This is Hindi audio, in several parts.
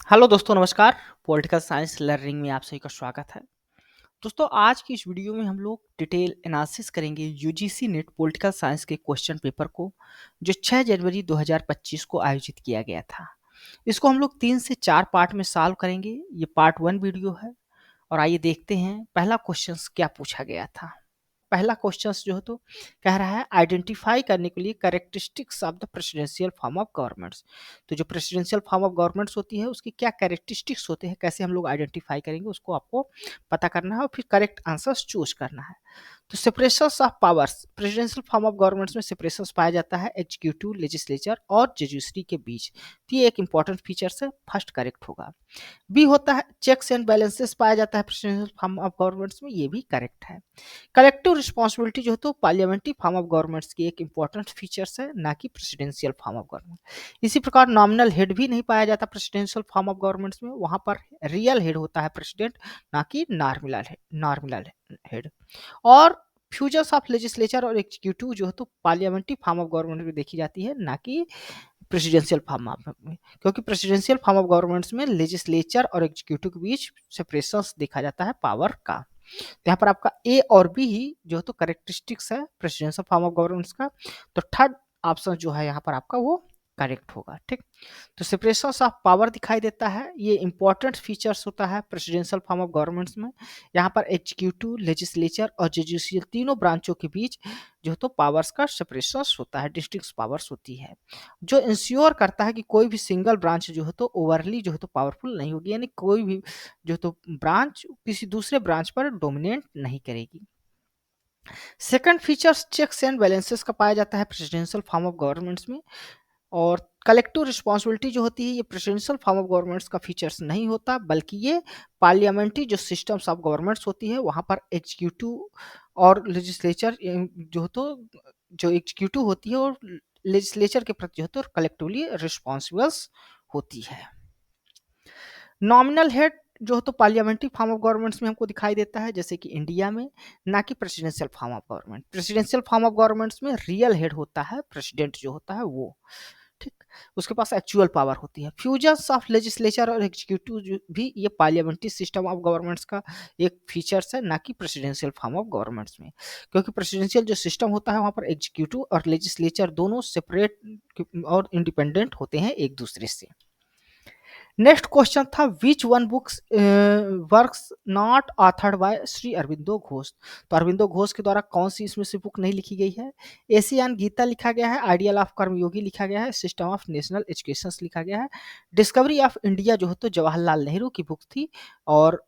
हेलो दोस्तों नमस्कार। पॉलिटिकल साइंस लर्निंग में आप सभी का स्वागत है। दोस्तों आज की इस वीडियो में हम लोग डिटेल एनालिसिस करेंगे यूजीसी नेट पॉलिटिकल साइंस के क्वेश्चन पेपर को, जो 6 जनवरी 2025 को आयोजित किया गया था। इसको हम लोग 3 से 4 पार्ट में सॉल्व करेंगे। ये पार्ट 1 वीडियो है और आइए देखते हैं पहला क्वेश्चन क्या पूछा गया था। पहला क्वेश्चन जो है तो कह रहा है आइडेंटिफाई करने के लिए characteristics of the presidential form of governments. तो जो प्रेसिडेंशियल फॉर्म ऑफ गवर्नमेंट्स होती है उसकी क्या कैरेक्टरिस्टिक्स होते हैं, कैसे हम लोग आइडेंटिफाई करेंगे, उसको आपको पता करना है और फिर करेक्ट आंसर्स चूज करना है। तो separations of powers, presidential form of governments में सेपरेशंस पाया जाता है एग्जीक्यूटिव, लेजिस्लेचर और जुडिशरी के बीच। तो ये एक इंपॉर्टेंट फीचर है, फर्स्ट करेक्ट होगा। बी होता है चेक्स एंड बैलेंसेस पाया जाता है प्रेसिडेंशियल फॉर्म ऑफ गवर्नमेंट्स में, ये भी करेक्ट है। कलेक्टिव रिस्पॉन्सिबिलिटी जो है तो पार्लियामेंट्री फॉर्म ऑफ गवर्नमेंट्स की एक इंपॉर्टेंट फीचर्स है, ना कि प्रेसिडेंशियल फॉर्म ऑफ गवर्नमेंट। इसी प्रकार नॉमिनल हेड भी नहीं पाया जाता प्रेसिडेंशियल फॉर्म ऑफ गवर्नमेंट्स में, वहां पर रियल हेड होता है प्रेसिडेंट, ना कि नॉर्मिनल हेड। और फ्यूजन्स ऑफ लेजिस्लेचर और एग्जीक्यूटिव जो है तो पार्लियामेंट्री फॉर्म ऑफ गवर्नमेंट में देखी जाती है, ना कि प्रेसिडेंशियल फॉर्म ऑफ में, क्योंकि प्रेसिडेंशियल फॉर्म ऑफ गवर्नमेंट्स में लेजिस्लेचर और एग्जीक्यूटिव के बीच सेपरेशन देखा जाता है पावर का। तो यहाँ पर आपका ए और बी ही जो है तो करेक्टरिस्टिक्स है प्रेसिडेंशियल फॉर्म ऑफ गवर्नेंस का। तो थर्ड ऑप्शन जो है यहाँ पर आपका वो करेक्ट होगा। ठीक, तो सेपरेशन ऑफ पावर दिखाई देता है, ये इंपॉर्टेंट फीचर्स होता है प्रेसिडेंशियल फॉर्म ऑफ गवर्नमेंट्स में। यहाँ पर एग्जीक्यूटिव, लेजिस्लेचर और जुडिशियल तीनों ब्रांचों के बीच जो तो पावर्स का सेपरेशन होता है, डिस्ट्रिक्ट पावर्स होती है, जो इंश्योर करता है कि कोई भी सिंगल ब्रांच जो है तो ओवरली जो है तो पावरफुल नहीं होगी, यानी कोई भी जो तो ब्रांच किसी दूसरे ब्रांच पर डोमिनेट नहीं करेगी। Second features checks and balances का पाया जाता है प्रेसिडेंशियल फॉर्म ऑफ गवर्नमेंट्स में। और कलेक्टिव रिस्पॉन्सिबिलिटी जो होती है ये प्रेसिडेंशियल फॉर्म ऑफ गवर्नमेंट्स का फीचर्स नहीं होता, बल्कि ये पार्लियामेंट्री जो सिस्टम्स ऑफ गवर्नमेंट्स होती है वहां पर एग्जीक्यूटिव और लेजिस्लेचर जो तो जो एग्जीक्यूटिव होती है और लेजिस्लेचर के प्रति जो है तो कलेक्टिवली रिस्पॉन्सिबल्स होती है। नॉमिनल हेड जो है तो पार्लियामेंट्री फॉर्म ऑफ गवर्नमेंट्स में हमको दिखाई देता है, जैसे कि इंडिया में, ना कि presidential form of government. Presidential form of governments में रियल हेड होता है प्रेसिडेंट जो होता है वो। ठीक, उसके पास एक्चुअल पावर होती है। फ्यूजन्स ऑफ लेजिस्लेचर और एग्जीक्यूटिव भी ये पार्लियामेंट्री सिस्टम ऑफ गवर्नमेंट्स का एक फीचर्स है, ना कि प्रेसिडेंशियल फॉर्म ऑफ गवर्नमेंट्स में, क्योंकि प्रेसिडेंशियल जो सिस्टम होता है वहाँ पर एग्जीक्यूटिव और लेजिस्लेचर दोनों सेपरेट और इंडिपेंडेंट होते हैं एक दूसरे से। नेक्स्ट क्वेश्चन था which one books works not authored bye Shri Aurobindo Ghosh. तो अरविंदो घोष के द्वारा कौन सी इसमें से बुक नहीं लिखी गई है? एशियन गीता लिखा गया है, आइडियल ऑफ कर्मयोगी लिखा गया है, सिस्टम ऑफ नेशनल एजुकेशन लिखा गया है, डिस्कवरी ऑफ इंडिया जो है तो जवाहरलाल नेहरू की बुक थी और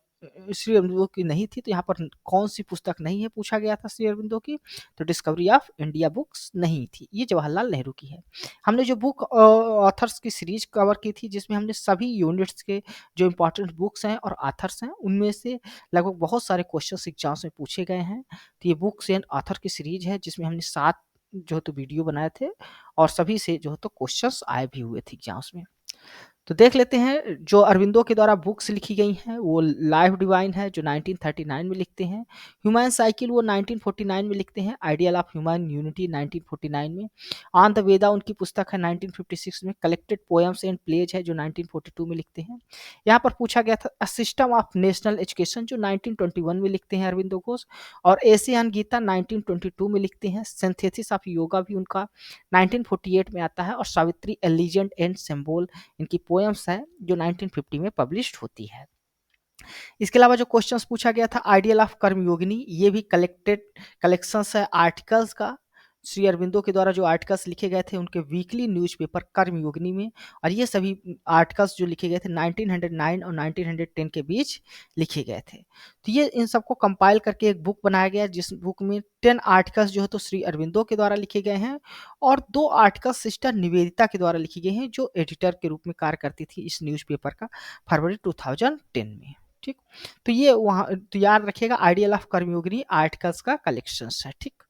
श्री अरविंदो की नहीं थी। तो यहाँ पर कौन सी पुस्तक नहीं है पूछा गया था श्री अरविंदो की, तो डिस्कवरी ऑफ इंडिया बुक्स नहीं थी, ये जवाहरलाल नेहरू की है। हमने जो बुक ऑथर्स की सीरीज कवर की थी, जिसमें हमने सभी यूनिट्स के जो इंपॉर्टेंट बुक्स हैं और ऑथर्स हैं उनमें से लगभग बहुत सारे क्वेश्चंस एग्जाम्स में पूछे गए हैं। तो ये बुक्स एंड ऑथर की सीरीज है, जिसमें हमने 7 जो है तो वीडियो बनाए थे और सभी से जो है तो क्वेश्चंस आए भी हुए थे एग्जाम्स में। तो देख लेते हैं जो अरविंदो के द्वारा बुक्स लिखी गई हैं। वो लाइफ डिवाइन है जो 1939 में लिखते हैं, ह्यूमन साइकिल वो 1949 में लिखते हैं, आइडियल ऑफ ह्यूमन यूनिटी 1949 में, ऑन द वेदा उनकी पुस्तक है 1956 में, कलेक्टेड पोएम्स एंड प्लेज है जो 1942 में लिखते हैं। यहाँ पर पूछा गया था a system of national education जो 1921 में लिखते हैं अरविंदो घोष, और एशियन गीता 1922 में लिखते हैं, सिंथेसिस ऑफ योगा भी उनका 1948 में आता है, और सावित्री ए लीजेंड एंड सिंबल इनकी पोएम्स है जो 1950 में पब्लिश्ड होती है। इसके अलावा जो क्वेश्चंस पूछा गया था आइडियल ऑफ कर्मयोगिनी, ये भी कलेक्शंस है आर्टिकल्स का, श्री अरविंदो के द्वारा जो आर्टिकल्स लिखे गए थे उनके वीकली न्यूज़पेपर कर्मयोगिनी में, और ये सभी आर्टिकल्स जो लिखे गए थे 1909 और 1910 के बीच लिखे गए थे। तो ये इन सबको कंपाइल करके एक बुक बनाया गया, जिस बुक में 10 आर्टिकल्स जो है तो श्री अरविंदो के द्वारा लिखे गए हैं और 2 आर्टिकल्स सिस्टर निवेदिता के द्वारा लिखी गई हैं, जो एडिटर के रूप में कार्य करती थी इस न्यूज़पेपर का फरवरी 2010 में। ठीक, तो ये वहाँ तो याद रखिएगा आइडियल ऑफ कर्मयोगिनी आर्टिकल्स का कलेक्शंस है। ठीक,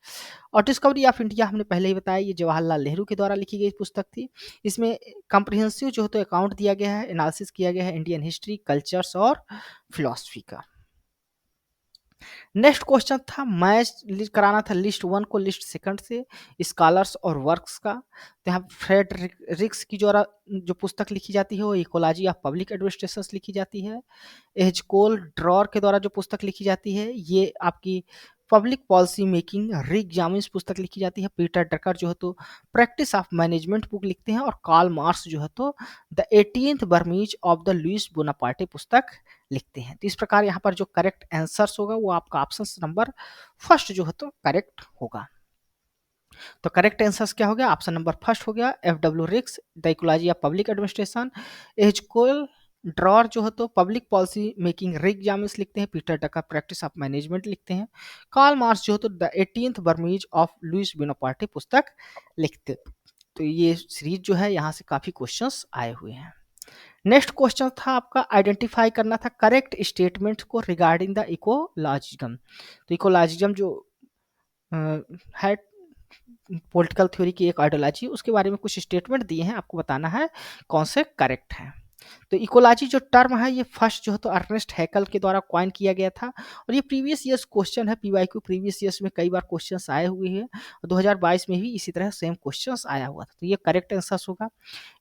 और डिस्कवरी ऑफ इंडिया हमने पहले ही बताया, ये जवाहरलाल नेहरू के द्वारा लिखी गई पुस्तक थी। इसमें कॉम्प्रिहेंसिव जो है तो अकाउंट दिया गया है, एनालिसिस किया गया है इंडियन हिस्ट्री, कल्चर्स और फिलॉसफी का। नेक्स्ट क्वेश्चन था मैच कराना था लिस्ट वन को लिस्ट सेकंड से स्कॉलर्स और वर्क्स का। तो यहाँ फ्रेडरिक्स की जो पुस्तक लिखी जाती है वो इकोलॉजी ऑफ पब्लिक एडमिनिस्ट्रेशन लिखी जाती है। एचकोल ड्रॉर के द्वारा जो पुस्तक लिखी जाती है ये आपकी पब्लिक पॉलिसी मेकिंग रिक जामिस पुस्तक लिखी जाती है। पीटर ड्रकर जो है तो प्रैक्टिस ऑफ मैनेजमेंट बुक लिखते हैं। और कार्ल मार्क्स जो है तो the 18th Brumaire of the Louis Bonaparte पुस्तक लिखते हैं। तो इस प्रकार यहाँ पर जो करेक्ट आंसर्स होगा वो आपका ऑप्शन नंबर फर्स्ट जो है तो करेक्ट होगा। तो करेक्ट आंसर्स क्या हो गया? ऑप्शन नंबर फर्स्ट हो गया F W Riggs the ecology of public administration. एचकोल ड्रॉर जो है तो पब्लिक पॉलिसी मेकिंग रिक जामिस लिखते हैं। Peter Drucker practice of management लिखते हैं। कार्ल मार्क्स जो है तो the 18th Brumaire of Louis Bonaparte पुस्तक लिखते। तो ये सीरीज जो है यहाँ से काफी क्वेश्चंस आए हुए हैं। नेक्स्ट क्वेश्चन था आपका आइडेंटिफाई करना था करेक्ट स्टेटमेंट को रिगार्डिंग द इकोलॉजिज्म। तो इकोलॉजिज्म जो है पॉलिटिकल थ्योरी की एक आइडियोलॉजी, उसके बारे में कुछ स्टेटमेंट दिए हैं, आपको बताना है कौन से करेक्ट हैं। तो इकोलॉजी जो टर्म है ये फर्स्ट जो है तो अर्नेस्ट हैकल के द्वारा कॉइन किया गया था। और ये प्रीवियस ईयर्स क्वेश्चन है, पीवाईक्यू प्रीवियस ईयर्स में कई बार क्वेश्चंस आए हुए हैं। 2022 में भी इसी तरह सेम क्वेश्चंस आया हुआ था। तो ये करेक्ट आंसर होगा।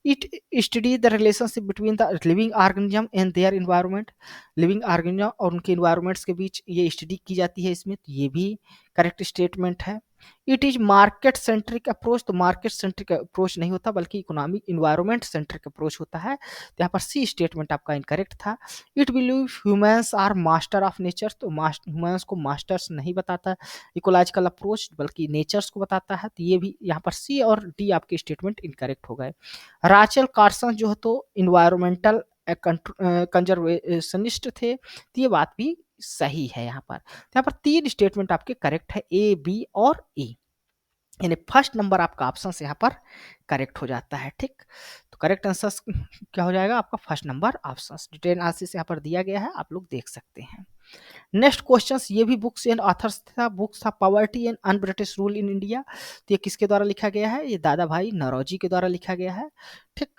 It study the relationship between the living organism and their environment. Living organism और उनके इन्वायरमेंट्स के बीच ये स्टडी की जाती है इसमें, तो ये भी करेक्ट स्टेटमेंट है। It is market centric approach. तो मार्केट सेंट्रिक अप्रोच नहीं होता बल्कि इकोनॉमिक इन्वायरमेंट सेंट्रिक अप्रोच होता है। तो यहाँ पर सी स्टेटमेंट आपका इनकरेक्ट था। It believe humans are master of nature. तो ह्यूमंस को मास्टर्स नहीं बताता इकोलॉजिकल अप्रोच बल्कि नेचर्स को बताता है। तो ये भी यहाँ पर सी और डी आपके स्टेटमेंट इनकरेक्ट हो गए। राचल कार्सन जो है तो इन्वायरमेंटल कंजर्वेशनिस्ट थे, तो ये बात भी सही है। यहाँ पर तीन स्टेटमेंट आपके करेक्ट है, ए बी और ए, यानी फर्स्ट नंबर आपका ऑप्शन से यहाँ पर करेक्ट हो जाता है। ठीक, तो करेक्ट आंसर क्या हो जाएगा आपका? First number option. Detail analysis यहाँ पर दिया गया है, आप लोग देख सकते हैं। नेक्स्ट क्वेश्चंस ये भी बुक्स एंड ऑथर्स था। बुक्स था poverty and un British rule in India. तो ये किसके द्वारा लिखा गया है? ये दादा भाई नौरोजी के द्वारा लिखा गया है। ठीक,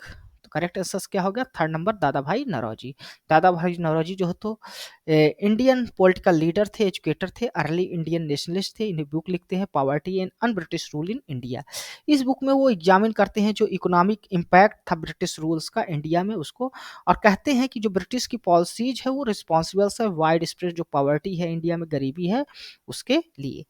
तो करेक्ट आंसर क्या हो गया? थर्ड नंबर दादा भाई नौरोजी। दादा भाई नौरोजी जो है तो इंडियन पॉलिटिकल लीडर थे, एजुकेटर थे, अर्ली इंडियन नेशनलिस्ट थे। इन्हें बुक लिखते हैं poverty and un British rule in India. इस बुक में वो एग्जामिन करते हैं जो इकोनॉमिक इम्पैक्ट था ब्रिटिश रूल्स का इंडिया में उसको, और कहते हैं कि जो ब्रिटिश की पॉलिसीज है वो रिस्पॉन्सिबल है वाइड स्प्रेड जो पॉवर्टी है इंडिया में, गरीबी है, उसके लिए।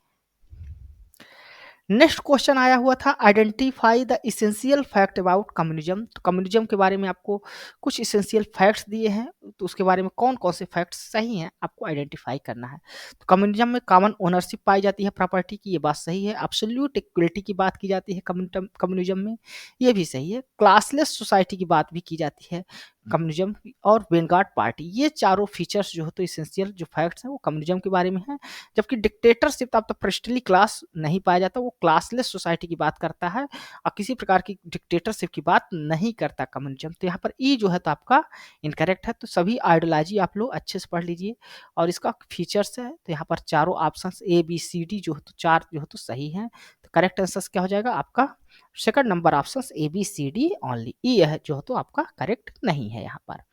नेक्स्ट क्वेश्चन आया हुआ था identify the essential fact about communism. तो कम्युनिज्म के बारे में आपको कुछ इसेंशियल फैक्ट्स दिए हैं, तो उसके बारे में कौन कौन से फैक्ट्स सही हैं आपको आइडेंटिफाई करना है। तो कम्युनिज्म में कॉमन ओनरशिप पाई जाती है प्रॉपर्टी की, ये बात सही है। एब्सोल्यूट इक्वलिटी की बात की जाती है कम्युनिज्म में, ये भी सही है। क्लासलेस सोसाइटी की बात भी की जाती है कम्युनिज्म और वेनगार्ड पार्टी, ये चारों फीचर्स जो है तो इसेंशियल जो फैक्ट्स हैं वो कम्युनिज्म के बारे में है। जबकि डिक्टेटरशिप तब तक प्रेस्टली क्लास नहीं पाया जाता, वो क्लासलेस सोसाइटी की बात करता है और किसी प्रकार की डिक्टेटरशिप की बात नहीं करता कम्युनिज्म। तो यहाँ पर ई जो है तो आपका इनकरेक्ट है। तो सभी आइडियोलॉजी आप लोग अच्छे से पढ़ लीजिए और इसका फीचर्स है। तो यहाँ पर चारों option A B C D जो है तो चार जो है तो सही है। तो करेक्ट आंसर क्या हो जाएगा आपका? Second number option A B C D only. E है जो है तो आपका करेक्ट नहीं है। यहाँ पर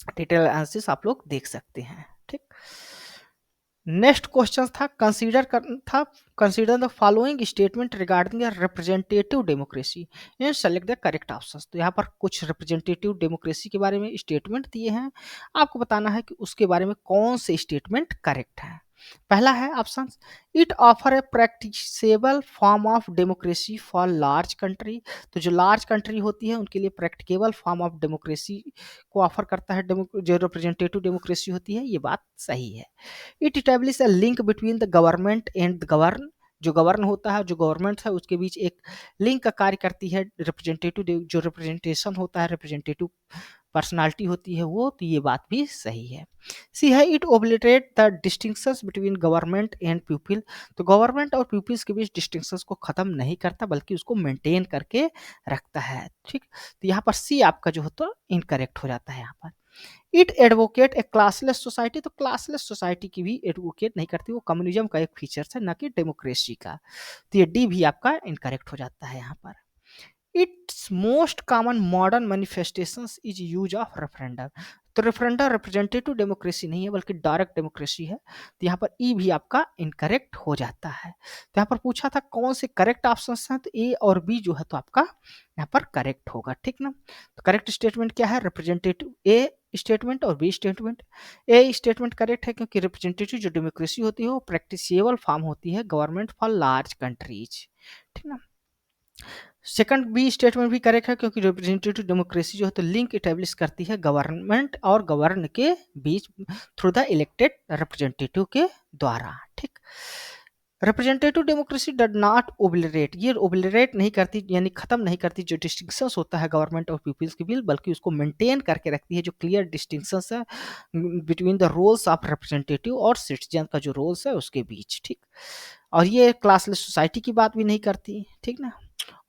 डिटेल एनालिसिस आप लोग देख सकते हैं। ठीक, नेक्स्ट क्वेश्चन था consider the following statement regarding the representative democracy and select the correct options. तो यहाँ पर कुछ रिप्रेजेंटेटिव डेमोक्रेसी के बारे में स्टेटमेंट दिए हैं, आपको बताना है कि उसके बारे में कौन से स्टेटमेंट करेक्ट है। पहला है option, it offer A practicable form of democracy for large country. तो जो लार्ज कंट्री होती है उनके लिए प्रैक्टिकेबल फॉर्म ऑफ डेमोक्रेसी को ऑफर करता है जो रिप्रेजेंटेटिव डेमोक्रेसी होती है, ये बात सही है। It establish a link between the government and the govern. जो गवर्न होता है, जो गवर्नमेंट है, उसके बीच एक लिंक का कार्य करती है रिप्रेजेंटेटिव, जो रिप्रेजेंटेशन होता है, रिप्रेजेंटेटिव पर्सनालिटी होती है वो, तो ये बात भी सही है। सी है it obliterate the distinctions between government and people. तो गवर्नमेंट और पीपल्स के बीच डिस्टिंक्शंस को खत्म नहीं करता बल्कि उसको मेंटेन करके रखता है। ठीक, तो यहाँ पर सी आपका जो होता है इनकरेक्ट हो जाता है। यहाँ पर it advocate A classless society. तो क्लासलेस सोसाइटी की भी एडवोकेट नहीं करती, वो कम्युनिज्म का एक फीचर है ना कि डेमोक्रेसी का। तो ये डी भी आपका इनकरेक्ट हो जाता है। यहाँ पर it's most common modern manifestations is use of referendum. तो रेफरेंडम रिप्रेजेंटेटिव डेमोक्रेसी नहीं है बल्कि डायरेक्ट डेमोक्रेसी है। तो यहाँ पर ई भी आपका इनकरेक्ट हो जाता है। तो यहाँ पर पूछा था कौन से करेक्ट ऑप्शन हैं, तो ए और बी जो है तो आपका यहाँ पर करेक्ट होगा, ठीक ना। तो करेक्ट स्टेटमेंट क्या है, रिप्रेजेंटेटिव ए स्टेटमेंट और B statement. A statement correct है क्योंकि रिप्रेजेंटेटिव जो डेमोक्रेसी होती है वो प्रैक्टिसेबल फॉर्म होती है गवर्नमेंट फॉर लार्ज कंट्रीज, ठीक ना। सेकंड बी स्टेटमेंट भी करेक्ट है क्योंकि रिप्रेजेंटेटिव डेमोक्रेसी जो है तो लिंक इटेब्लिश करती है गवर्नमेंट और गवर्न के बीच थ्रू द इलेक्टेड रिप्रेजेंटेटिव के द्वारा, ठीक। रिप्रेजेंटेटिव डेमोक्रेसी डड नॉट ओबलरेट, ये ओबलरेट नहीं करती यानी खत्म नहीं करती जो डिस्टिंक्शंस होता है गवर्नमेंट और पीपल्स के बीच, बल्कि उसको मेंटेन करके रखती है जो क्लियर डिस्टिंक्शंस है between the roles of representative और सिटीजन का जो रोल्स है उसके बीच, ठीक। और ये क्लासलेस सोसाइटी की बात भी नहीं करती, ठीक ना।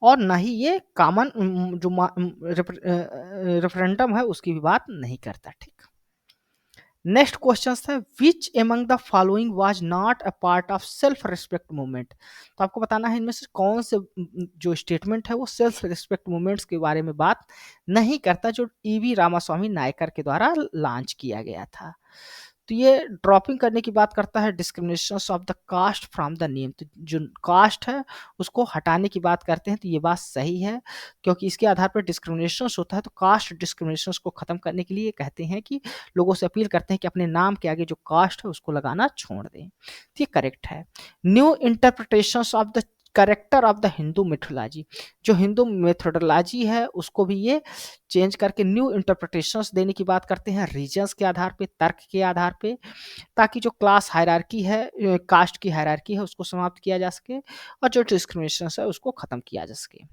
और ना ही ये कॉमन जो रेफरेंडम है उसकी भी बात नहीं करता, ठीक। नेक्स्ट क्वेश्चन था which among the following was not a part of self respect movement. तो आपको बताना है इनमें से कौन से जो स्टेटमेंट है वो सेल्फ रिस्पेक्ट मूवमेंट्स के बारे में बात नहीं करता जो ईवी रामास्वामी नायकर के द्वारा लॉन्च किया गया था। तो ये ड्रॉपिंग करने की बात करता है discrimination of the caste from the name, तो जो कास्ट है उसको हटाने की बात करते हैं। तो ये बात सही है क्योंकि इसके आधार पर डिस्क्रिमिनेशन होता है, तो कास्ट डिस्क्रिमिनेशन को खत्म करने के लिए कहते हैं कि लोगों से अपील करते हैं कि अपने नाम के आगे जो कास्ट है उसको लगाना छोड़ दें। तो ये करेक्ट है। New interpretation of the character of the Hindu methodology, जो हिंदू मेथोडोलॉजी है उसको भी ये चेंज करके न्यू इंटरप्रिटेशंस देने की बात करते हैं रीजन्स के आधार पे, तर्क के आधार पे, ताकि जो क्लास हायरार्की है, कास्ट की हायरार्की है उसको समाप्त किया जा सके और जो डिस्क्रिमिनेशन है उसको खत्म किया जा सके।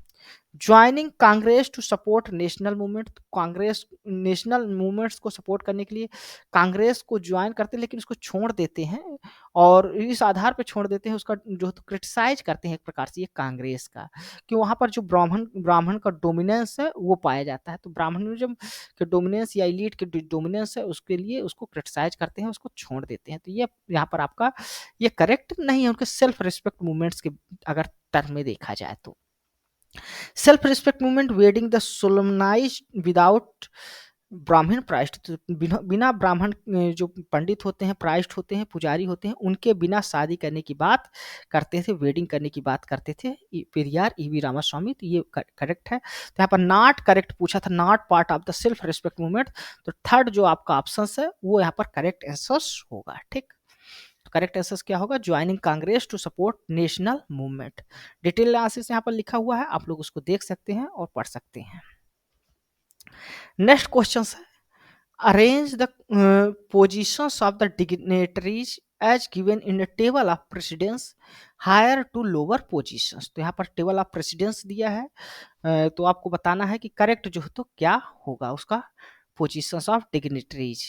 Joining Congress to support national movement, Congress national movements को सपोर्ट करने के लिए कांग्रेस को ज्वाइन करते हैं लेकिन उसको छोड़ देते हैं और इस आधार पे छोड़ देते हैं उसका जो तो क्रिटिसाइज करते हैं एक प्रकार से ये कांग्रेस का कि वहां पर जो ब्राह्मण ब्राह्मण का डोमिनेंस है वो पाया जाता है, तो ब्राह्मणिज्म के डोमिनेंस या एलीट के डोमिनेंस है उसके लिए उसको क्रिटिसाइज करते हैं, उसको छोड़ देते हैं। तो ये यहाँ पर आपका ये करेक्ट नहीं है उनके सेल्फ रिस्पेक्ट मूवमेंट्स के अगर टर्म में देखा जाए तो। Self respect movement wedding the solemnise without ब्राह्मण प्राइस्ट, तो बिना ब्राह्मण जो पंडित होते हैं, प्राइस्ट होते हैं, पुजारी होते हैं, उनके बिना शादी करने की बात करते थे, वेडिंग करने की बात करते थे पेरियार ईवी रामास्वामी। तो ये करेक्ट है। तो यहाँ पर नॉट करेक्ट पूछा था, not part of the self respect movement, तो थर्ड जो आपका ऑप्शन है वो यहाँ पर करेक्ट आंसर होगा, ठीक। तो करेक्ट आंसर क्या होगा, joining Congress to support national movement. Detail analysis यहाँ पर लिखा हुआ है, आप लोग उसको देख सकते हैं और पढ़ सकते हैं। नेक्स्ट क्वेश्चन है arrange the positions of the dignitaries as given in the table of precedence higher to lower positions. तो यहाँ पर टेबल ऑफ प्रेसिडेंस दिया है, तो आपको बताना है कि करेक्ट जो है तो क्या होगा उसका पोजीशंस ऑफ डिग्नेटरीज।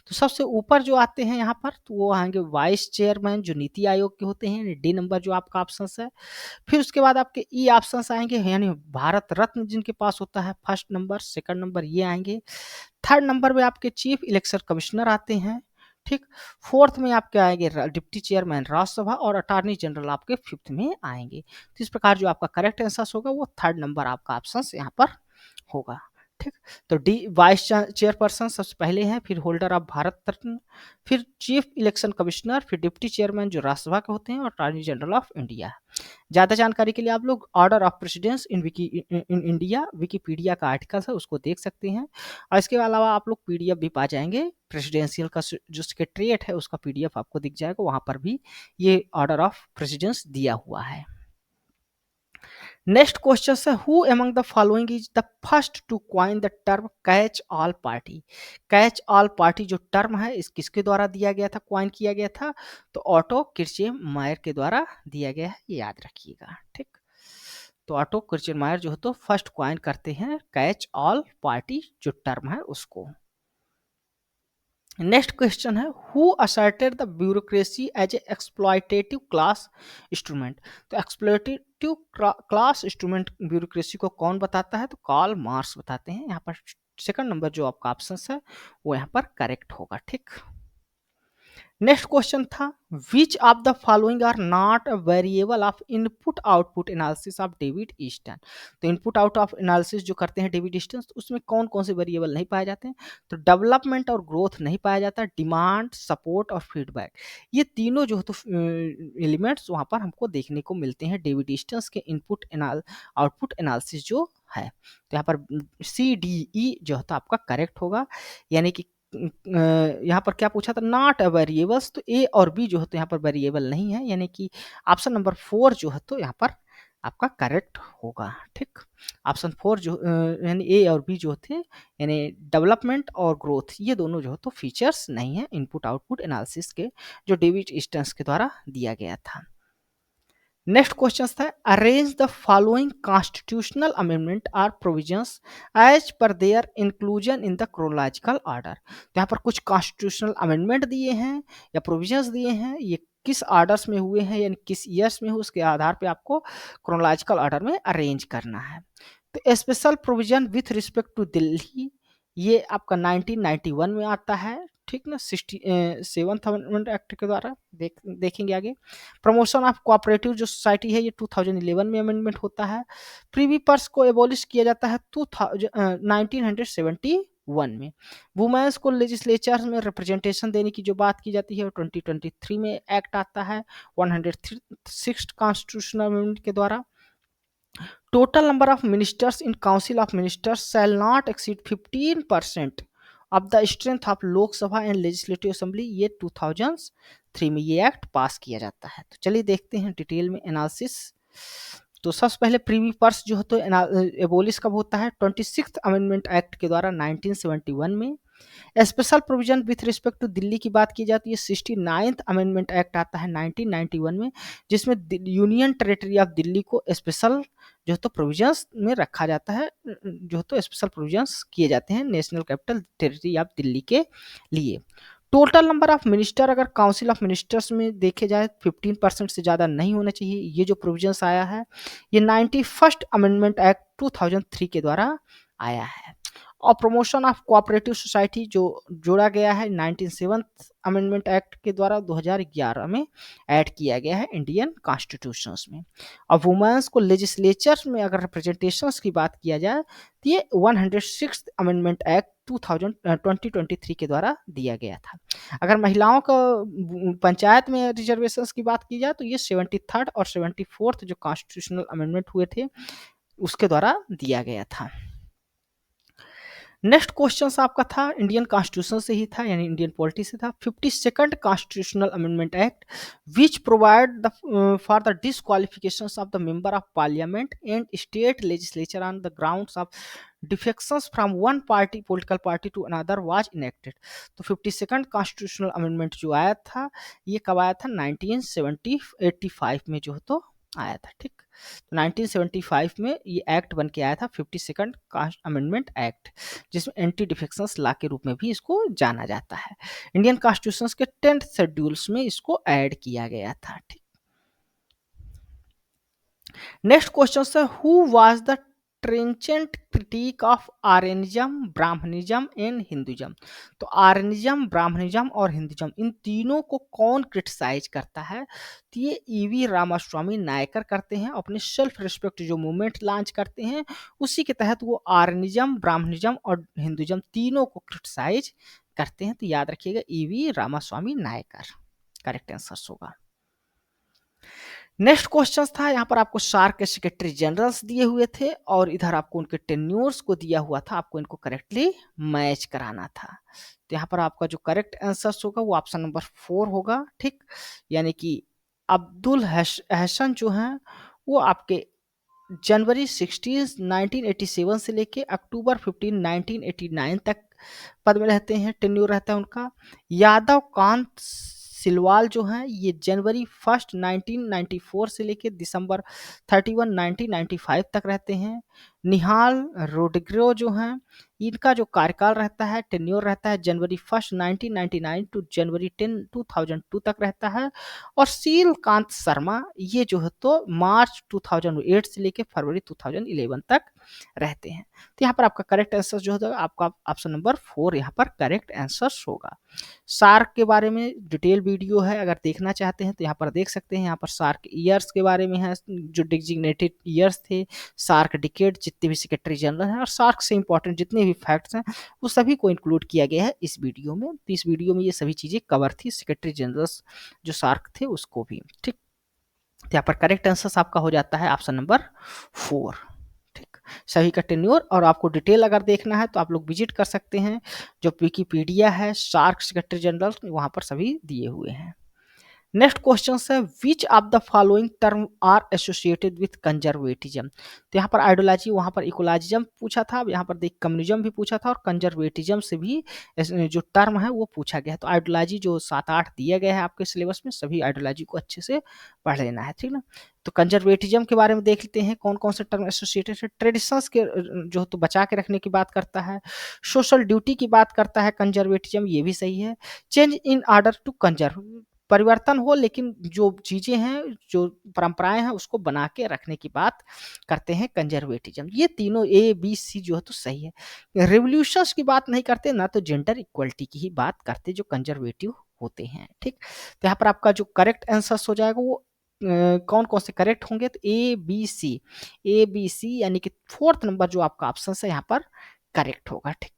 तो सबसे ऊपर जो आते हैं यहाँ पर तो वो आएंगे वाइस चेयरमैन जो नीति आयोग के होते हैं, डी नंबर जो आपका ऑप्शन है। फिर उसके बाद आपके ई ऑप्शन आएंगे यानी भारत रत्न जिनके पास होता है फर्स्ट नंबर, सेकंड नंबर ये आएंगे। थर्ड नंबर में आपके चीफ इलेक्शन कमिश्नर आते हैं, ठीक। फोर्थ में आपके आएंगे डिप्टी चेयरमैन राज्यसभा और अटॉर्नी जनरल आपके फिफ्थ में आएंगे। तो इस प्रकार जो आपका करेक्ट आंसर होगा वो थर्ड नंबर आपका ऑप्शन यहाँ पर होगा, ठीक। तो डी वाइस चेयरपर्सन सबसे पहले हैं, फिर होल्डर ऑफ भारत रत्न, फिर चीफ इलेक्शन कमिश्नर, फिर डिप्टी चेयरमैन जो राज्यसभा के होते हैं और अटॉर्नी जनरल ऑफ इंडिया। ज़्यादा जानकारी के लिए आप लोग order of precedence in India Wikipedia का आर्टिकल है उसको देख सकते हैं, और इसके अलावा आप लोग पीडीएफ भी पा जाएंगे प्रेसिडेंशियल का जो सेक्रेटरीट है उसका पीडीएफ आपको दिख जाएगा, वहां पर भी ये ऑर्डर ऑफ प्रेसिडेंस दिया हुआ है। नेक्स्ट क्वेश्चन है who among the following is the first to coin the term catch all party. Catch all party जो टर्म है इस किसके द्वारा दिया गया था, कॉइन किया गया था, तो ऑटो किर्चेन मायर के द्वारा दिया गया है, ये याद रखिएगा, ठीक। तो ऑटो किर्चेन मायर जो है तो फर्स्ट कॉइन करते हैं कैच ऑल पार्टी जो टर्म है उसको। नेक्स्ट क्वेश्चन है who asserted the bureaucracy as a exploitative class instrument. तो एक्सप्लॉयटेटिव क्लास इंस्ट्रूमेंट ब्यूरोक्रेसी को कौन बताता है, तो कार्ल मार्क्स बताते हैं। यहाँ पर सेकंड नंबर जो आपका ऑप्शन है वो यहाँ पर करेक्ट होगा, ठीक। नेक्स्ट क्वेश्चन था which of the following are not a variable of input output analysis of David Easton. तो इनपुट आउट ऑफ एनालिसिस जो करते हैं डेविड ईस्टन, तो उसमें कौन कौन से वेरिएबल नहीं पाए जाते हैं? तो डेवलपमेंट और ग्रोथ नहीं पाया जाता, डिमांड, सपोर्ट और फीडबैक, ये तीनों जो है तो एलिमेंट्स वहाँ पर हमको देखने को मिलते हैं डेविड ईस्टन के इनपुट आउटपुट एनालिसिस जो है। तो यहाँ पर CDE जो है तो आपका करेक्ट होगा, यानी कि यहाँ पर क्या पूछा था, नॉट अ वेरिएबल्स, तो ए और बी जो है तो यहाँ पर वेरिएबल नहीं है, यानी कि ऑप्शन नंबर 4 जो है तो यहाँ पर आपका करेक्ट होगा। ठीक, ऑप्शन 4 जो यानी ए और बी जो थे, यानी डेवलपमेंट और ग्रोथ, ये दोनों जो है तो फीचर्स नहीं है इनपुट आउटपुट एनालिसिस के, जो डेविड ईस्टन के द्वारा दिया गया था। नेक्स्ट क्वेश्चन था arrange the following constitutional amendment are provisions as per their inclusion in the chronological order. तो यहाँ पर कुछ कॉन्स्टिट्यूशनल अमेंडमेंट दिए हैं या प्रोविजंस दिए हैं, ये किस ऑर्डर्स में हुए हैं यानी किस ईयर्स में हुए, उसके आधार पे आपको क्रोनोलॉजिकल ऑर्डर में अरेंज करना है। तो special provision with respect to Delhi, ये आपका 1991 में आता है। ठीक ना, 67th अमेंडमेंट एक्ट के द्वारा देखेंगे आगे। प्रमोशन ऑफ कोऑपरेटिव जो सोसाइटी है, ये 2011 में अमेंडमेंट होता है। प्रीवी पर्स को एबॉलिश किया जाता है 1971 में। वुमेन्स को लेजिस्लेचर में रिप्रेजेंटेशन देने की जो बात की जाती है, 2023 में एक्ट आता है 106 कॉन्स्टिट्यूशनल अमेंडमेंट के द्वारा। Total number of ministers in council of ministers shall not exceed 15% of the strength of Lok Sabha and legislative assembly, ये 2003 में ये एक्ट पास किया जाता है। तो चलिए देखते हैं डिटेल में एनालिसिस। तो सबसे पहले प्रीवी पर्स जो है तो एबोलिश कब होता है? 26th अमेंडमेंट एक्ट के द्वारा 1971 में। Special provision with respect to Delhi की बात की जाती है, 69th अमेंडमेंट एक्ट आता है 1991 में, जिसमें यूनियन टेरिटरी ऑफ दिल्ली को स्पेशल जो है तो प्रोविजंस में रखा जाता है, जो है तो स्पेशल प्रोविजंस किए जाते हैं national capital territory of Delhi के लिए। टोटल नंबर ऑफ मिनिस्टर अगर काउंसिल ऑफ मिनिस्टर्स में देखे जाए 15% से ज़्यादा नहीं होना चाहिए, ये जो प्रोविजंस आया है ये 91st अमेंडमेंट एक्ट 2003 के द्वारा आया है। और प्रमोशन ऑफ कोऑपरेटिव सोसाइटी जो जोड़ा गया है 97th अमेंडमेंट एक्ट के द्वारा 2011 में ऐड किया गया है इंडियन कॉन्स्टिट्यूशन में। और वुमेन्स को लेजिस्लेचर में अगर रिप्रेजेंटेशंस की बात किया जाए तो ये 106 अमेंडमेंट एक्ट 2023 के द्वारा दिया गया था। अगर महिलाओं का पंचायत में रिजर्वेशंस की बात की जाए तो ये 73rd और 74th जो कॉन्स्टिट्यूशनल अमेंडमेंट हुए थे उसके द्वारा दिया गया था। नेक्स्ट क्वेश्चन आपका था इंडियन कॉन्स्टिट्यूशन से ही था, यानी इंडियन पॉलिटी से था। 52nd constitutional amendment act which provide the for the disqualification of the member of parliament and state legislature on the grounds of defections from one party political party to another was enacted. तो 52nd कॉन्स्टिट्यूशनल अमेंडमेंट जो आया था ये कब आया था? 1985 में जो है तो आया था। ठीक, तो 1975 में ये एक्ट बन के आया था 52nd अमेंडमेंट एक्ट, जिसमें एंटी डिफेक्शंस लॉ के रूप में भी इसको जाना जाता है। इंडियन कॉन्स्टिट्यूशन के 10th शेड्यूल्स में इसको ऐड किया गया था। ठीक, नेक्स्ट क्वेश्चन है who was the trenchant critic of Aryanism, Brahmanism and Hinduism. तो आर्यनिज्म, ब्राह्मणिज्म और हिंदुइज्म इन तीनों को कौन क्रिटिसाइज करता है? तो ये ईवी रामास्वामी नायकर करते हैं, अपने सेल्फ रिस्पेक्ट जो मूवमेंट लॉन्च करते हैं उसी के तहत वो आर्यनिज्म, ब्राह्मणिज्म और हिंदुइज्म तीनों को क्रिटिसाइज करते हैं। तो याद रखिएगा EV Ramaswamy Naicker correct answer होगा। नेक्स्ट क्वेश्चन था यहाँ पर आपको सार्क के सेक्रेटरी जनरल्स दिए हुए थे और इधर आपको उनके टेन्योर्स को दिया हुआ था, आपको इनको करेक्टली मैच कराना था। तो यहाँ पर आपका जो करेक्ट आंसर होगा वो ऑप्शन नंबर 4 होगा। ठीक, यानी कि अब्दुल हसन जो हैं वो आपके जनवरी 16 1987 से लेके अक्टूबर 15 1989 तक पद में रहते हैं, टेन्योर रहता है उनका। यादव कांत सिलवाल जो हैं ये जनवरी 1 1994 से लेके दिसंबर 31 1995 तक रहते हैं। निहाल रोड्रिगो जो हैं, इनका जो कार्यकाल रहता है, टेन्योर रहता है जनवरी 1 1999 टू जनवरी 10 2002 तक रहता है। और शीलकांत शर्मा ये जो है तो मार्च 2008 से लेकर फरवरी 2011 तक रहते हैं। तो यहाँ पर आपका करेक्ट आंसर जो होगा आपका ऑप्शन नंबर 4 यहाँ पर करेक्ट आंसर होगा। सार्क के बारे में डिटेल वीडियो है, अगर देखना चाहते हैं तो यहाँ पर देख सकते हैं। यहाँ पर सार्क ईयर्स के बारे में है, जो डिजिग्नेटेड ईयर्स थे, सार्क डिकेड, जितने भी सेक्रेटरी जनरल हैं और सार्क से इंपॉर्टेंट जितने भी फैक्ट्स हैं वो सभी को इंक्लूड किया गया है इस वीडियो में। तो इस वीडियो में ये सभी चीज़ें कवर थी, सेक्रेटरी जनरल्स जो सार्क थे उसको भी। ठीक, तो यहाँ पर करेक्ट आंसर आपका हो जाता है ऑप्शन नंबर 4। ठीक, सभी का टेन्योर और आपको डिटेल अगर देखना है तो आप लोग विजिट कर सकते हैं, जो विकिपीडिया है सार्क सेक्रेटरी जनरल वहाँ पर सभी दिए हुए हैं। नेक्स्ट क्वेश्चन है which of the following term are associated with conservatism. तो यहाँ पर आइडियोलॉजी, वहाँ पर इकोलॉजिज्म पूछा था, अब यहाँ पर देख कम्युनिज्म भी पूछा था और कंजर्वेटिज्म से भी जो टर्म है वो पूछा गया है। तो आइडियोलॉजी जो 7-8 दिया गया है आपके सिलेबस में, सभी आइडियोलॉजी को अच्छे से पढ़ लेना है, ठीक ना। तो कंजर्वेटिज्म के बारे में देख लेते हैं कौन कौन से टर्म एसोसिएटेड है। ट्रेडिशंस के जो तो बचा के रखने की बात करता है, सोशल ड्यूटी की बात करता है कंजर्वेटिज्म, ये भी सही है। Change in order to conserve, परिवर्तन हो लेकिन जो चीजें हैं, जो परंपराएं हैं उसको बना के रखने की बात करते हैं कंजर्वेटिज्म। ये तीनों ए बी सी जो है तो सही है। रिवोल्यूशंस की बात नहीं करते, ना तो जेंडर इक्वलिटी की ही बात करते जो कंजर्वेटिव होते हैं। ठीक, तो यहाँ पर आपका जो करेक्ट आंसर हो जाएगा वो कौन कौन से करेक्ट होंगे, तो ए बी सी यानी कि 4th नंबर जो आपका ऑप्शन है यहाँ पर करेक्ट होगा। ठीक,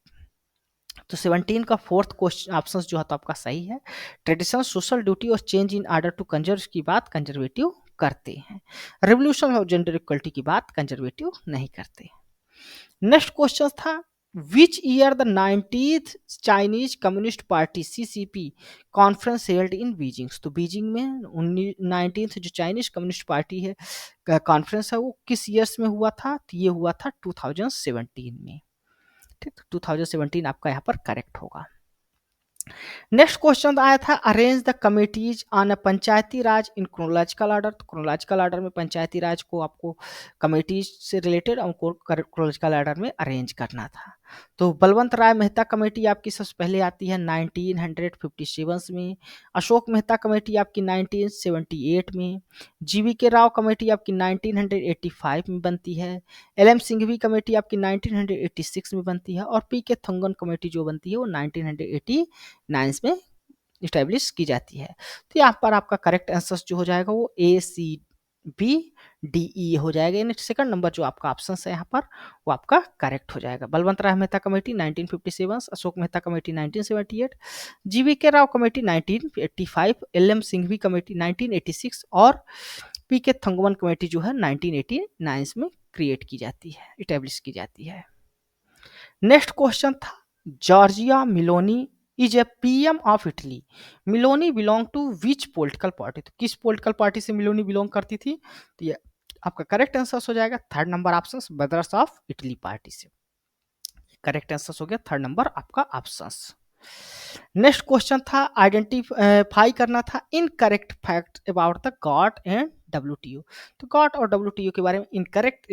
तो 17 का 4th क्वेश्चन ऑप्शन जो है तो आपका सही है। ट्रेडिशन, सोशल ड्यूटी और change in order to conserve की बात कंजर्वेटिव करते हैं। रेवोल्यूशन और जेंडर इक्वलिटी की बात कंजर्वेटिव नहीं करते। नेक्स्ट क्वेश्चन था which year the 19th Chinese communist party CCP conference held in Beijing. तो बीजिंग में 19th जो चाइनीज कम्युनिस्ट पार्टी है कॉन्फ्रेंस है वो किस ईयर्स में हुआ था, तो ये हुआ था 2017 में। ठीक, 2017 आपका यहाँ पर करेक्ट होगा। नेक्स्ट क्वेश्चन आया था arrange the committees on a Panchayati Raj in chronological order. तो क्रोनोलॉजिकल ऑर्डर में पंचायती राज को आपको कमेटीज से रिलेटेड हमको क्रोनोलॉजिकल ऑर्डर में अरेंज करना था। तो बलवंत राय मेहता कमेटी आपकी सबसे पहले आती है 1957 में, अशोक मेहता कमेटी आपकी 1978 में, जीवी के राव कमेटी आपकी 1985 में बनती है, एल.एम. सिंघवी कमेटी आपकी 1986 में बनती है और पी के थंगन कमेटी जो बनती है वो 1989 में इस्टेब्लिश की जाती है। तो यहाँ पर आपका करेक्ट आंसर जो हो जाएगा वो ए सी बी डी ई हो जाएगा, यानी सेकंड नंबर जो आपका ऑप्शन है यहाँ पर वो आपका करेक्ट हो जाएगा। बलवंत राय मेहता कमेटी 1957, अशोक मेहता कमेटी 1978, जीवी के Rao committee 1985, LM. Singhvi committee 1986 और पी के थंगवन कमेटी जो है 1989 में क्रिएट की जाती है, इस्टेब्लिश की जाती है। नेक्स्ट क्वेश्चन था Giorgia Meloni is a PM of Italy. Meloni belong to which political party. तो किस पॉलिटिकल पार्टी से मिलोनी बिलोंग करती थी, तो ये आपका करेक्ट आंसर हो जाएगा 3rd number option brothers of Italy party से। करेक्ट आंसर हो गया 3rd नंबर आपका ऑप्शन। नेक्स्ट क्वेश्चन था आइडेंटिफाई करना था incorrect fact about the got and WTO. तो गॉट और डब्ल्यूटीओ के बारे में इनकरेक्ट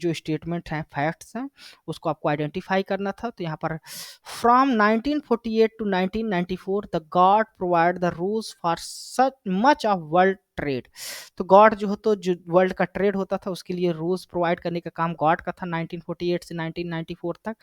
जो स्टेटमेंट हैं, फैक्ट्स हैं, उसको आपको आइडेंटिफाई करना था। तो यहाँ पर from 1948 to 1994 the GATT provide the rules for such much of world trade. तो गॉड जो हो तो जो वर्ल्ड का ट्रेड होता था उसके लिए रूल्स प्रोवाइड करने का काम गॉड का था 1948 से 1994 तक।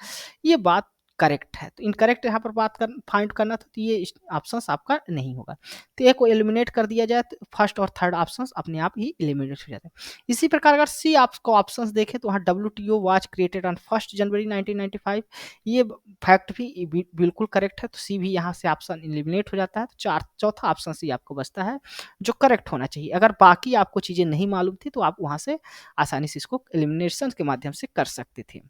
ये बात करेक्ट है। तो इनकरेक्ट यहाँ पर बात कर फाइंड करना था, तो ये ऑप्शन आपका नहीं होगा। तो एक को एलिमिनेट कर दिया जाए तो फर्स्ट और थर्ड ऑप्शन अपने आप ही एलिमिनेट हो जाते हैं। इसी प्रकार अगर सी आपको ऑप्शंस देखें तो वहाँ WTO वाज क्रिएटेड ऑन 1 जनवरी 1995, ये फैक्ट भी बिल्कुल करेक्ट है। तो सी भी यहाँ से ऑप्शन एलिमिनेट हो जाता है। तो चौथा ऑप्शन सी आपको बचता है जो करेक्ट होना चाहिए। अगर बाकी आपको चीज़ें नहीं मालूम थी तो आप वहाँ से आसानी से इसको एलिमिनेशन के माध्यम से कर सकते थे।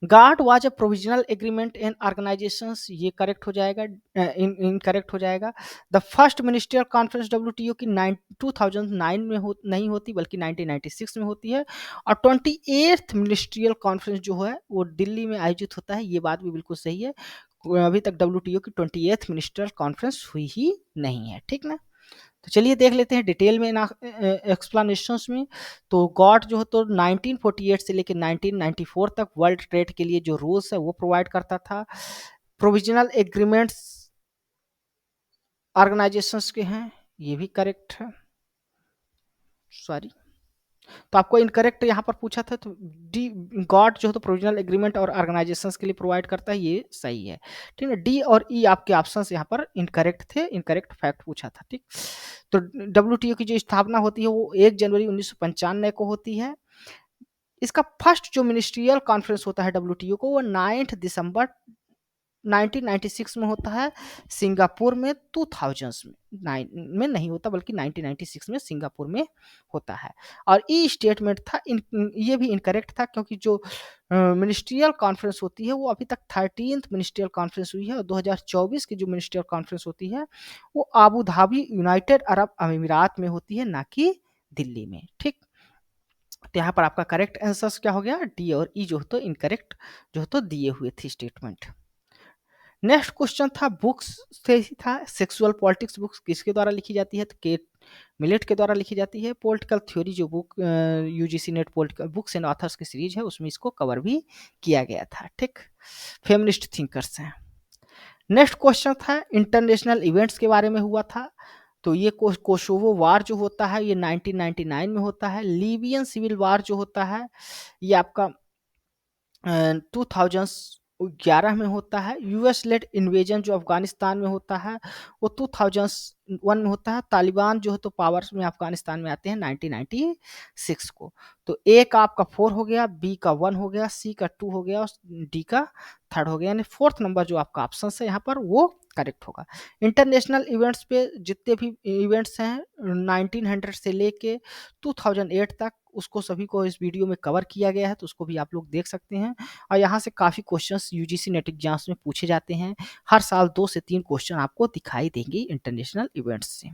Guard was a provisional agreement and organisations, ये करेक्ट हो जाएगा, इनकरेक्ट हो जाएगा। The first ministerial conference WTO की 2009 में नहीं होती बल्कि 1996 में होती है। और 28th मिनिस्ट्रियल कॉन्फ्रेंस जो है वो दिल्ली में आयोजित होता है, ये बात भी बिल्कुल सही है। अभी तक WTO की 28th मिनिस्ट्रियल कॉन्फ्रेंस हुई ही नहीं है, ठीक ना। तो चलिए देख लेते हैं डिटेल में एक्सप्लेनेशंस में। तो गॉट जो है तो 1948 से लेकर 1994 तक वर्ल्ड ट्रेड के लिए जो रूल्स है वो प्रोवाइड करता था। प्रोविजनल एग्रीमेंट्स ऑर्गेनाइजेशंस के हैं, ये भी करेक्ट है, सॉरी। तो आपको इनकरेक्ट यहाँ पर पूछा था, तो डी गॉड जो है तो प्रोविजनल एग्रीमेंट और ऑर्गेनाइजेशंस के लिए प्रोवाइड करता है, ये सही है। ठीक है, डी और ई आपके ऑप्शंस यहाँ पर इनकरेक्ट थे, इनकरेक्ट फैक्ट पूछा था। ठीक, तो डब्ल्यूटीओ की जो स्थापना होती है वो 1 जनवरी 1995 को होती है। इसका फर्स्ट जो मिनिस्ट्रियल कॉन्फ्रेंस होता है डब्ल्यूटीओ को, वो 9 दिसंबर 1996 में होता है, सिंगापुर में 2000 में, 9 में नहीं होता बल्कि 1996 में सिंगापुर में होता है। और ई स्टेटमेंट था ये भी इनकरेक्ट था, क्योंकि जो मिनिस्ट्रियल कॉन्फ्रेंस होती है वो अभी तक 13th मिनिस्ट्रियल कॉन्फ्रेंस हुई है, और 2024 की जो मिनिस्ट्रियल कॉन्फ्रेंस होती है वो आबू धाबी यूनाइटेड अरब अमीरात में होती है, ना कि दिल्ली में। ठीक, तो यहाँ पर आपका करेक्ट आंसर क्या हो गया, डी और ई जो तो इनकरेक्ट जो तो दिए हुए थे स्टेटमेंट। नेक्स्ट क्वेश्चन था बुक्स से ही था, सेक्सुअल पॉलिटिक्स बुक्स किसके द्वारा लिखी जाती है, तो केट मिलेट के द्वारा लिखी जाती है। पॉलिटिकल थ्योरी जो book UGC net political books and authors की सीरीज है उसमें इसको कवर भी किया गया था। ठीक, फेमिनिस्ट थिंकर्स हैं। नेक्स्ट क्वेश्चन था इंटरनेशनल इवेंट्स के बारे में हुआ था। तो ये कोसोवो वार जो होता है ये 1999 में होता है। लीबियन सिविल वार जो होता है ये आपका 2011 में होता है। यूएस लेड इन्वेजन जो अफगानिस्तान में होता है वो 2001 में होता है। तालिबान जो है तो पावर्स में अफगानिस्तान में आते हैं 1996 को। तो ए का आपका 4 हो गया, बी का 1 हो गया, सी का 2 हो गया और डी का 3rd हो गया, यानी 4th नंबर जो आपका ऑप्शन है यहाँ पर वो करेक्ट होगा। इंटरनेशनल इवेंट्स पे जितने भी इवेंट्स हैं 1900 से लेके 2008 तक उसको सभी को इस वीडियो में कवर किया गया है, तो उसको भी आप लोग देख सकते हैं। और यहाँ से काफ़ी क्वेश्चंस यूजीसी नेट एग्जाम्स में पूछे जाते हैं, हर साल 2 से 3 क्वेश्चन आपको दिखाई देंगे इंटरनेशनल इवेंट्स से।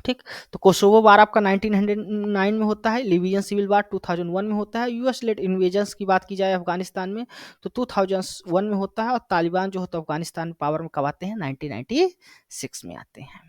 ठीक, तो कोसोवो वार आपका 1909 में होता है। लिबियन सिविल वार 2001 में होता है। यूएस लेड इन्वेजन्स की बात की जाए अफगानिस्तान में तो 2001 में होता है। और तालिबान जो होता है अफगानिस्तान में पावर में कब आते हैं, 1996 में आते हैं।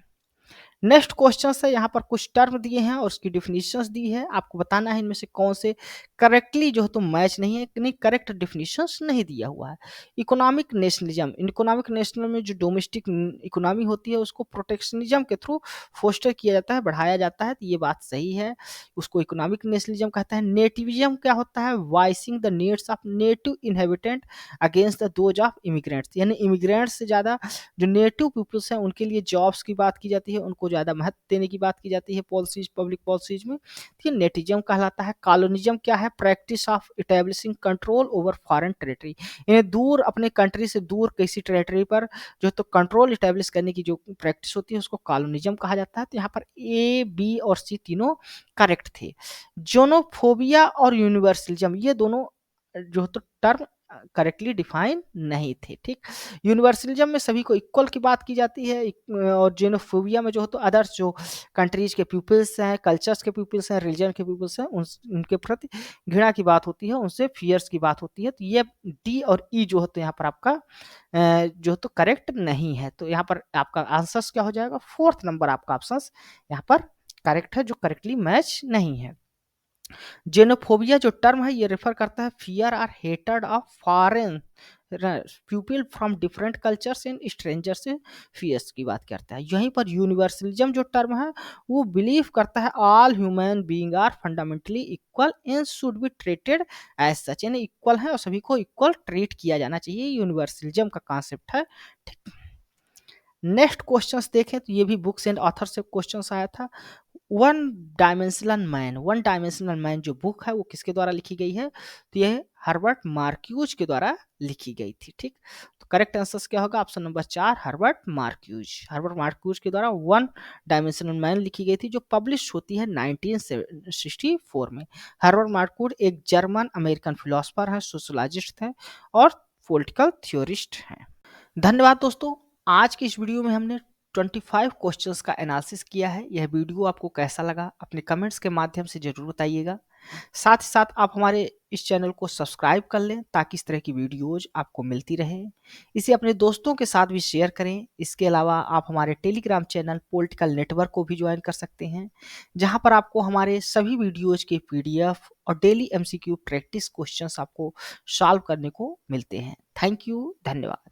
नेक्स्ट क्वेश्चन है, यहाँ पर कुछ टर्म दिए हैं और उसकी डिफिनीशंस दी है, आपको बताना है इनमें से कौन से करेक्टली जो है तो मैच नहीं है, नहीं करेक्ट डिफिनीशंस नहीं दिया हुआ है। इकोनॉमिक नेशनलिज्म, इकोनॉमिक नेशनल में जो डोमेस्टिक इकोनॉमी होती है उसको प्रोटेक्शनिज्म के थ्रू फोस्टर किया जाता है, बढ़ाया जाता है, तो ये बात सही है, उसको इकोनॉमिक नेशनलिज्म कहता है। नेटिविज्म क्या होता है, voicing the needs of native inhabitant against the those of immigrants, यानी इमिग्रेंट्स से ज़्यादा जो नेटिव पीपल्स हैं उनके लिए जॉब्स की बात की जाती है, उनको ज़्यादा महत्व देने की बात की जाती है पॉलिसीज, पब्लिक पॉलिसीज में, तो ये नेटिज्म कहलाता है। कॉलोनिज्म क्या है, practice of establishing control over foreign territory, यानी दूर अपने कंट्री से दूर किसी टेरिटरी पर जो तो कंट्रोल इटेब्लिश करने की जो प्रैक्टिस होती है उसको कॉलोनिज्म कहा जाता है। तो यहाँ पर ए, बी और सी तीनों करेक्ट थे। जोनोफोबिया और यूनिवर्सलिज्म ये दोनों जो तो टर्म करेक्टली डिफाइन नहीं थे। ठीक, यूनिवर्सलिज्म में सभी को इक्वल की बात की जाती है, और जेनोफोबिया में जो है तो अदर्स जो कंट्रीज के पीपल्स हैं, कल्चर्स के पीपल्स हैं, रिलीजन के पीपल्स हैं, उनके प्रति घृणा की बात होती है, उनसे फियर्स की बात होती है। तो ये डी और ई जो होते हैं यहाँ पर आपका जो तो करेक्ट नहीं है। तो यहाँ पर आपका आंसर क्या हो जाएगा, 4th नंबर आपका ऑप्शन यहाँ पर करेक्ट है, जो करेक्टली मैच नहीं है। जेनोफोबिया जो टर्म है ये रेफर करता है फियर और hated of foreign people from different cultures and stranger से फियर्स की बात करता है। यहीं पर यूनिवर्सलिज्म जो टर्म है वो बिलीव करता है all human being are fundamentally equal and should be treated as such, यानी इक्वल है और सभी को इक्वल ट्रीट किया जाना चाहिए, यूनिवर्सलिज्म का कॉन्सेप्ट है। ठीक, नेक्स्ट क्वेश्चंस देखें तो ये भी बुक्स एंड ऑथर से क्वेश्चंस आया था। वन डायमेंशनल मैन जो बुक है वो किसके द्वारा लिखी गई है, तो यह हर्बर्ट मार्क्यूज के द्वारा लिखी गई थी। ठीक, तो करेक्ट आंसर क्या होगा, ऑप्शन नंबर 4 हर्बर्ट मार्क्यूज के द्वारा वन डायमेंशनल मैन लिखी गई थी, जो पब्लिश होती है 1964 में। हर्बर्ट मार्क्यूज एक जर्मन अमेरिकन फिलोसफर है, सोशोलॉजिस्ट है और पॉलिटिकल थ्योरिस्ट हैं। धन्यवाद दोस्तों, आज की इस वीडियो में हमने 25 क्वेश्चंस का एनालिसिस किया है। यह वीडियो आपको कैसा लगा अपने कमेंट्स के माध्यम से जरूर बताइएगा। साथ ही साथ आप हमारे इस चैनल को सब्सक्राइब कर लें ताकि इस तरह की वीडियोज आपको मिलती रहे। इसे अपने दोस्तों के साथ भी शेयर करें। इसके अलावा आप हमारे टेलीग्राम चैनल पॉलिटिकल नेटवर्क को भी ज्वाइन कर सकते हैं, जहां पर आपको हमारे सभी वीडियोज के पीडीएफ और डेली एमसीक्यू प्रैक्टिस क्वेश्चंस आपको सॉल्व करने को मिलते हैं। थैंक यू, धन्यवाद।